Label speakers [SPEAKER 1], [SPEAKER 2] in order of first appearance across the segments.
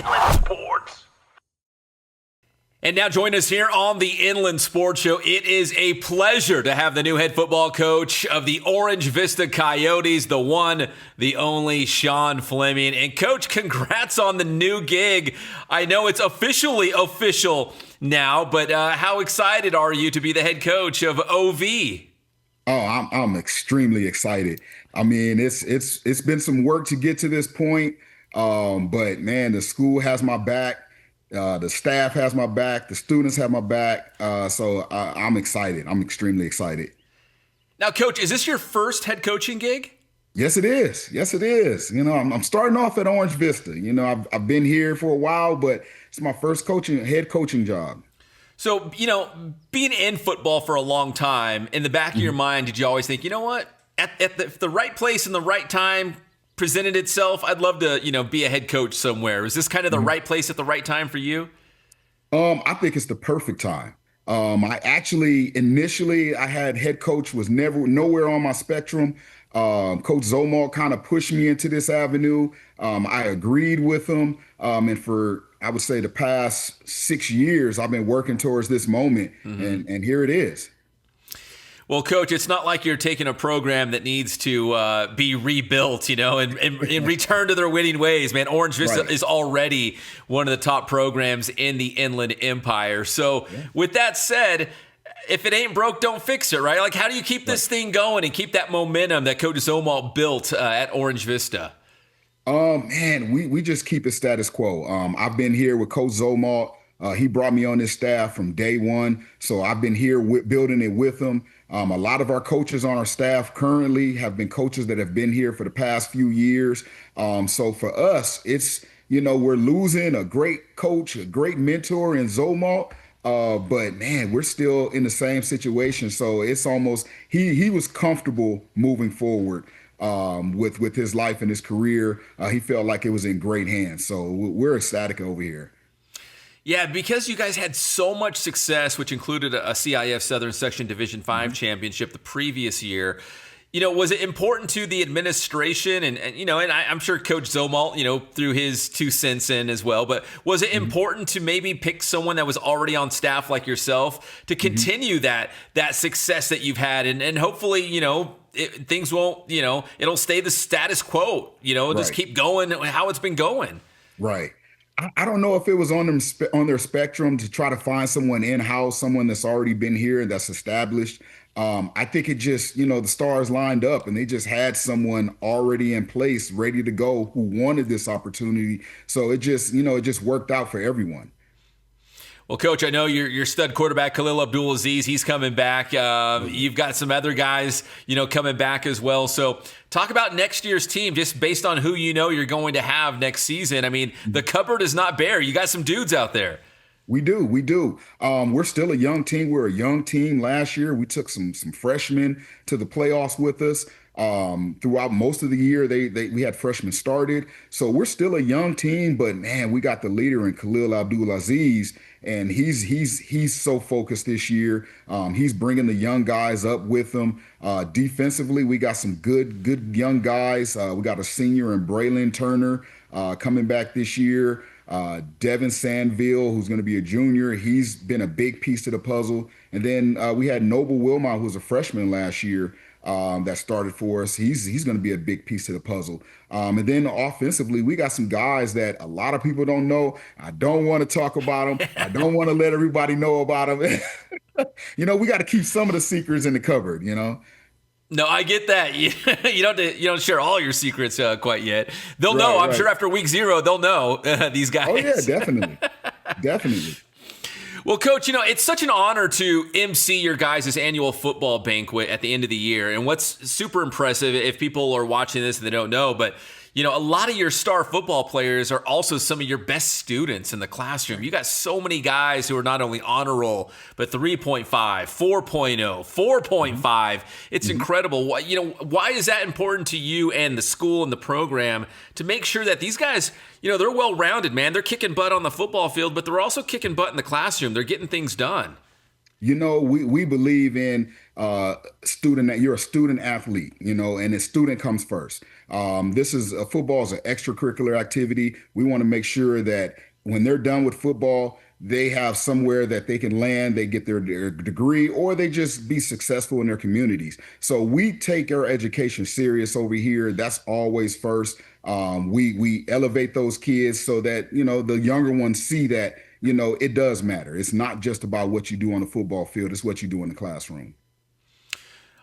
[SPEAKER 1] Inland Sports.
[SPEAKER 2] And now join us here on the Inland Sports Show. It is a pleasure to have the new head football coach of the Orange Vista Coyotes, the one, the only Shawn Fleming. And Coach, congrats on the new gig. I know it's officially official now, but how excited are you to be the head coach of OV?
[SPEAKER 3] Oh, I'm extremely excited. I mean, it's been some work to get to this point, but man, the school has my back. The staff has my back. The students have my back. So I'm excited. I'm extremely excited.
[SPEAKER 2] Now, Coach, is this your first head coaching gig?
[SPEAKER 3] Yes, it is. Yes, it is. You know, I'm starting off at Orange Vista. You know, I've been here for a while, but it's my first head coaching job.
[SPEAKER 2] So, you know, being in football for a long time, in the back of your mind, did you always think, you know what, at the right place and the right time presented itself, I'd love to, you know, be a head coach somewhere? Is this kind of the right place at the right time for you?
[SPEAKER 3] I think it's the perfect time. Initially I had head coach was nowhere on my spectrum. Coach Zomalt kind of pushed me into this avenue. I agreed with him. And for, I would say, the past 6 years, I've been working towards this moment, and here it is.
[SPEAKER 2] Well, Coach, it's not like you're taking a program that needs to be rebuilt, you know, and return to their winning ways, man. Orange Vista is already one of the top programs in the Inland Empire. So with that said, if it ain't broke, don't fix it, right? Like, how do you keep this thing going and keep that momentum that Coach Zomalt built at Orange Vista?
[SPEAKER 3] Man, we just keep it status quo. I've been here with Coach Zomalt. He brought me on his staff from day one. So I've been here building it with him. A lot of our coaches on our staff currently have been coaches that have been here for the past few years. So for us, it's, you know, we're losing a great coach, a great mentor in Zomalt. But man, we're still in the same situation. So it's almost, he was comfortable moving forward with his life and his career. He felt like it was in great hands. So we're ecstatic over here.
[SPEAKER 2] Yeah, because you guys had so much success, which included a CIF Southern Section Division 5 championship the previous year, you know, was it important to the administration and you know, and I'm sure Coach Zomalt, you know, threw his 2 cents in as well, but was it important to maybe pick someone that was already on staff like yourself to continue that success that you've had and hopefully, you know, things won't, you know, it'll stay the status quo, you know, just keep going how it's been going.
[SPEAKER 3] Right. I don't know if it was on their spectrum to try to find someone in-house, someone that's already been here and that's established. I think it just, you know, the stars lined up and they just had someone already in place, ready to go, who wanted this opportunity. So it just, you know, it just worked out for everyone.
[SPEAKER 2] Well, Coach, I know your stud quarterback, Khalil Abdulaziz, he's coming back. You've got some other guys, you know, coming back as well. So talk about next year's team just based on who you know you're going to have next season. I mean, the cupboard is not bare. You got some dudes out there.
[SPEAKER 3] We do. We're still a young team. We're a young team. Last year, we took some freshmen to the playoffs with us. Throughout most of the year, we had freshmen started. So we're still a young team, but man, we got the leader in Khalil Abdulaziz, and he's so focused this year. He's bringing the young guys up with him. Defensively, we got some good young guys. We got a senior in Braylon Turner coming back this year. Devin Sandville, who's going to be a junior, he's been a big piece to the puzzle. And then we had Noble Wilmot, who was a freshman last year, that started for us. He's going to be a big piece to the puzzle. And then offensively, we got some guys that a lot of people don't know. I don't want to talk about them. I don't want to let everybody know about them. You know, we got to keep some of the secrets in the cupboard, you know?
[SPEAKER 2] No, I get that. You don't share all your secrets quite yet. They'll know. I'm sure after week 0, they'll know these guys.
[SPEAKER 3] Oh, yeah, definitely. Definitely.
[SPEAKER 2] Well, Coach, you know, it's such an honor to MC your guys' annual football banquet at the end of the year. And what's super impressive, if people are watching this and they don't know, but, you know, a lot of your star football players are also some of your best students in the classroom. You got so many guys who are not only honor roll, but 3.5, 4.0, 4.5. It's incredible. Why is that important to you and the school and the program to make sure that these guys, you know, they're well-rounded, man. They're kicking butt on the football field, but they're also kicking butt in the classroom. They're getting things done.
[SPEAKER 3] You know, we believe in you're a student athlete, you know, and the student comes first. This is football is an extracurricular activity. We want to make sure that when they're done with football, they have somewhere that they can land, they get their degree, or they just be successful in their communities. So we take our education serious over here. That's always first. We elevate those kids so that, the younger ones see that, it does matter. It's not just about what you do on the football field, it's what you do in the classroom.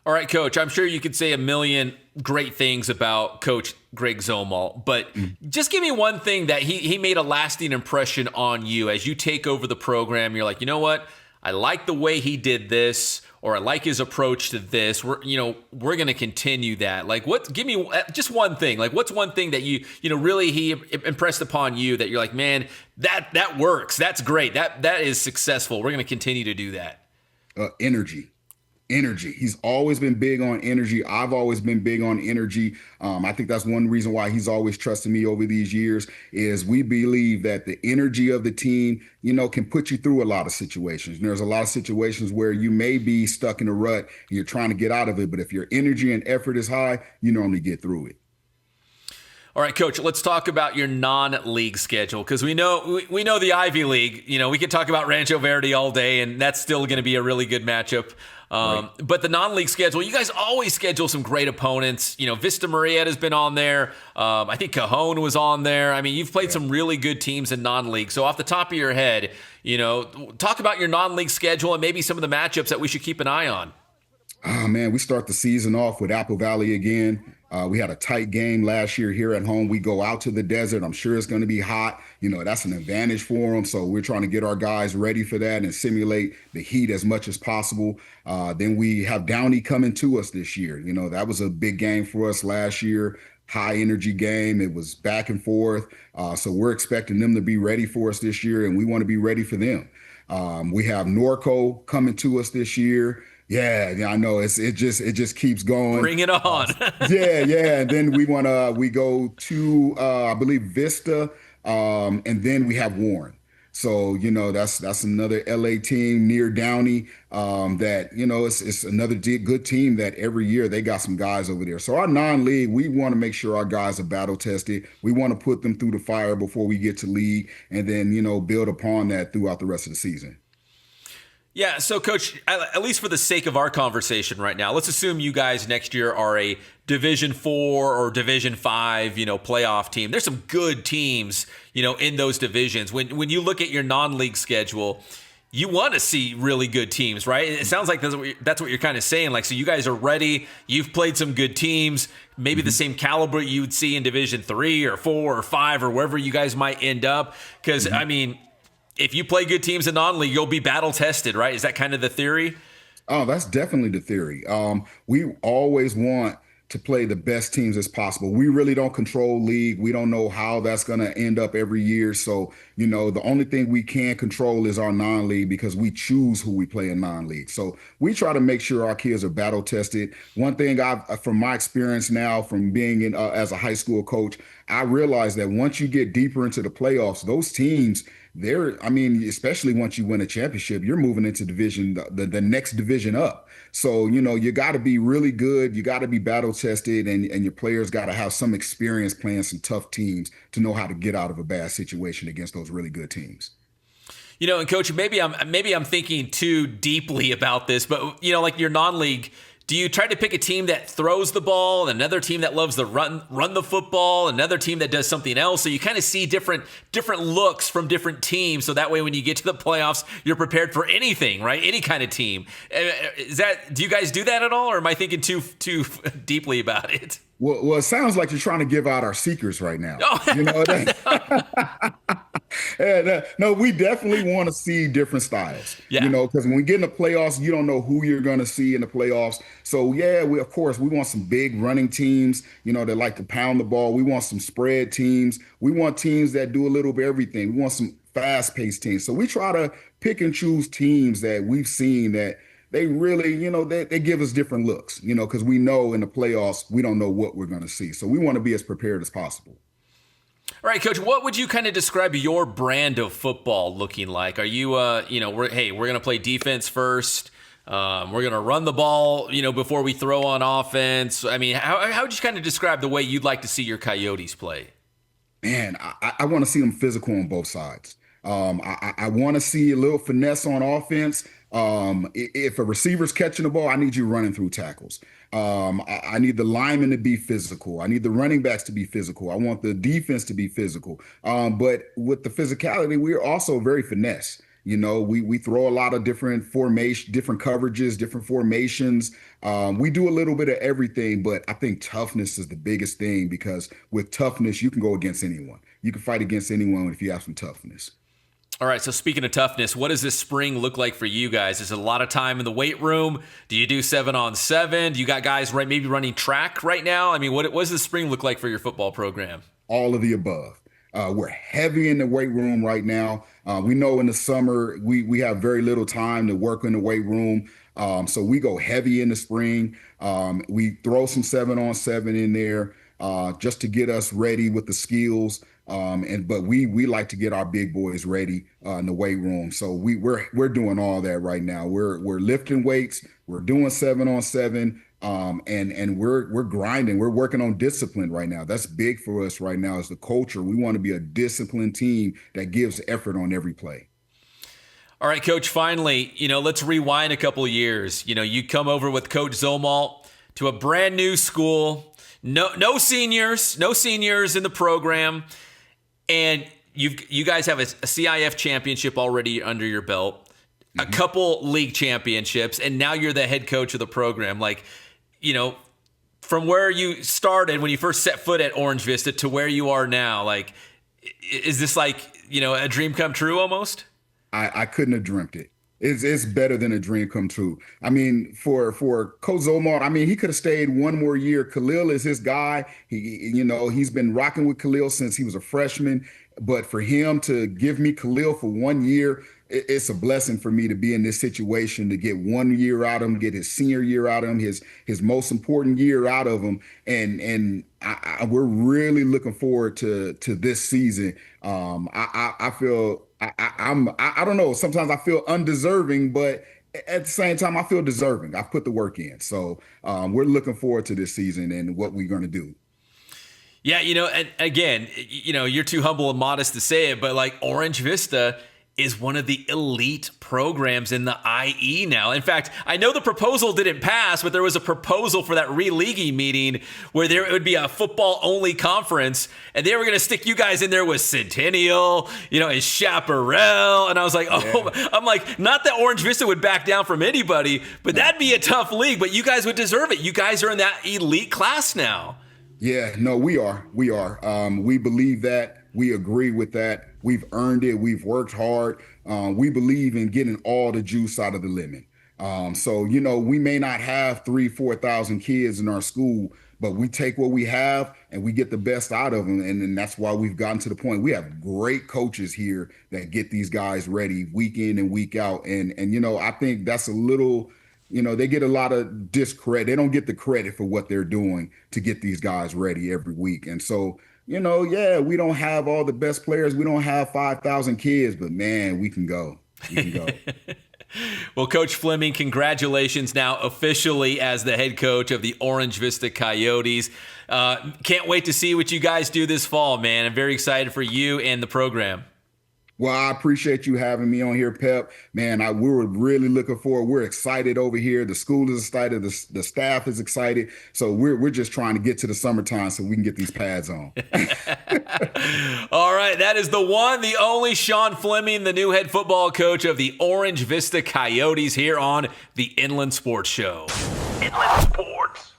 [SPEAKER 2] All right, Coach, I'm sure you could say a million great things about Coach Greg Zomal, but just give me one thing that he made a lasting impression on you as you take over the program. You're like, you know what? I like the way he did this, or I like his approach to this. We're going to continue that. Like, give me just one thing. Like, what's one thing that really he impressed upon you that you're like, man, that works. That's great. That is successful. We're going to continue to do that.
[SPEAKER 3] Energy. He's always been big on energy. I've always been big on energy. I think that's one reason why he's always trusted me over these years is we believe that the energy of the team, can put you through a lot of situations. And there's a lot of situations where you may be stuck in a rut and you're trying to get out of it. But if your energy and effort is high, you normally get through it.
[SPEAKER 2] All right, Coach, let's talk about your non-league schedule because we know the Ivy League. We could talk about Rancho Verde all day, and that's still going to be a really good matchup. Right. But the non-league schedule, you guys always schedule some great opponents. Vista Marietta has been on there. I think Cajon was on there. I mean, you've played some really good teams in non-league. So off the top of your head, talk about your non-league schedule and maybe some of the matchups that we should keep an eye on.
[SPEAKER 3] Oh, man, we start the season off with Apple Valley again. We had a tight game last year here at home. We go out to the desert. I'm sure it's going to be hot. That's an advantage for them. So we're trying to get our guys ready for that and simulate the heat as much as possible. Then we have Downey coming to us this year. That was a big game for us last year. High energy game. It was back and forth. So we're expecting them to be ready for us this year, and we want to be ready for them. We have Norco coming to us this year. Yeah, I know. It just keeps going.
[SPEAKER 2] Bring it on.
[SPEAKER 3] Yeah. And then we go to I believe Vista, and then we have Warren. So that's another LA team near Downey. That it's another good team that every year they got some guys over there. So our non-league, we want to make sure our guys are battle tested. We want to put them through the fire before we get to league, and then build upon that throughout the rest of the season.
[SPEAKER 2] Yeah, so Coach, at least for the sake of our conversation right now, let's assume you guys next year are a Division 4 or Division 5, playoff team. There's some good teams, in those divisions. When you look at your non-league schedule, you want to see really good teams, right? It sounds like that's what you're kind of saying. Like, so you guys are ready. You've played some good teams, maybe the same caliber you would see in Division 3 or 4 or 5 or wherever you guys might end up. Because, I mean, if you play good teams in non-league, you'll be battle tested, right? Is that kind of the theory?
[SPEAKER 3] Oh, that's definitely the theory. We always want to play the best teams as possible. We really don't control league. We don't know how that's going to end up every year. So, the only thing we can control is our non-league because we choose who we play in non-league. So we try to make sure our kids are battle tested. One thing from my experience now, from being as a high school coach, I realized that once you get deeper into the playoffs, those teams, especially once you win a championship, you're moving into division, the next division up. So, you got to be really good. You got to be battle tested, and your players got to have some experience playing some tough teams to know how to get out of a bad situation against those really good teams.
[SPEAKER 2] And Coach, maybe I'm thinking too deeply about this, but like your non-league, do you try to pick a team that throws the ball, another team that loves to run the football, another team that does something else? So you kind of see different looks from different teams. So that way, when you get to the playoffs, you're prepared for anything, right? Any kind of team. Do you guys do that at all, or am I thinking too deeply about it?
[SPEAKER 3] Well, it sounds like you're trying to give out our secrets right now. No, we definitely want to see different styles.
[SPEAKER 2] Yeah.
[SPEAKER 3] Because when we get in the playoffs, you don't know who you're going to see in the playoffs. So yeah, we want some big running teams, that like to pound the ball. We want some spread teams. We want teams that do a little bit of everything. We want some fast-paced teams. So we try to pick and choose teams that we've seen that they really, they give us different looks, because we know in the playoffs, we don't know what we're going to see. So we want to be as prepared as possible.
[SPEAKER 2] All right, Coach, what would you kind of describe your brand of football looking like? Are you, we're going to play defense first. We're going to run the ball, before we throw on offense. I mean, how would you kind of describe the way you'd like to see your Coyotes play?
[SPEAKER 3] Man, I want to see them physical on both sides. I want to see a little finesse on offense. If a receiver's catching the ball, I need you running through tackles. I need the linemen to be physical. I need the running backs to be physical. I want the defense to be physical. But with the physicality, we're also very finesse. We throw a lot of different formation, different coverages, different formations. We do a little bit of everything, but I think toughness is the biggest thing, because with toughness, you can go against anyone. You can fight against anyone if you have some toughness.
[SPEAKER 2] All right, so speaking of toughness, what does this spring look like for you guys? Is it a lot of time in the weight room? Do you do 7-on-7? Do you got guys maybe running track right now? I mean, what does the spring look like for your football program?
[SPEAKER 3] All of the above. We're heavy in the weight room right now. We know in the summer we have very little time to work in the weight room. So we go heavy in the spring. We throw some 7-on-7 in there just to get us ready with the skills. But we like to get our big boys ready in the weight room. So we're doing all that right now. We're lifting weights. We're doing 7-on-7. And we're grinding. We're working on discipline right now. That's big for us right now as the culture. We want to be a disciplined team that gives effort on every play.
[SPEAKER 2] All right, Coach, finally, let's rewind a couple of years. You come over with Coach Zomalt to a brand new school, no seniors in the program, and you guys have a CIF championship already under your belt, a couple league championships, and now you're the head coach of the program. From where you started when you first set foot at Orange Vista to where you are now, is this a dream come true almost?
[SPEAKER 3] I couldn't have dreamt it. It's better than a dream come true. I mean, for Coach Zomalt, I mean, he could have stayed one more year. Khalil is his guy. He's been rocking with Khalil since he was a freshman. But for him to give me Khalil for 1 year, it's a blessing for me to be in this situation, to get 1 year out of him, get his senior year out of him, his most important year out of him. And we're really looking forward to this season. I feel I don't know. Sometimes I feel undeserving, but at the same time, I feel deserving. I've put the work in. So we're looking forward to this season and what we're going to do.
[SPEAKER 2] Yeah, and again, you're too humble and modest to say it, but Orange Vista is one of the elite programs in the IE now. In fact, I know the proposal didn't pass, but there was a proposal for that re-leaguing meeting where there would be a football-only conference, and they were going to stick you guys in there with Centennial, and Chaparral, and I was like, I'm like, not that Orange Vista would back down from anybody, but that'd be a tough league, but you guys would deserve it. You guys are in that elite class now.
[SPEAKER 3] Yeah, no, we are. We believe that. We agree with that. We've earned it. We've worked hard. We believe in getting all the juice out of the lemon. So, we may not have 3,000-4,000 kids in our school, but we take what we have and we get the best out of them. And that's why we've gotten to the point. We have great coaches here that get these guys ready week in and week out. And I think that's a little... they get a lot of discredit. They don't get the credit for what they're doing to get these guys ready every week. And so, we don't have all the best players. We don't have 5,000 kids, but man, we can go. We can go.
[SPEAKER 2] Well, Coach Fleming, congratulations now officially as the head coach of the Orange Vista Coyotes. Can't wait to see what you guys do this fall, man. I'm very excited for you and the program.
[SPEAKER 3] Well, I appreciate you having me on here, Pep. Man, we were really looking forward. We're excited over here. The school is excited. The staff is excited. So we're just trying to get to the summertime so we can get these pads on.
[SPEAKER 2] All right. That is the one, the only Shawn Fleming, the new head football coach of the Orange Vista Coyotes here on the Inland Sports Show.
[SPEAKER 1] Inland Sports.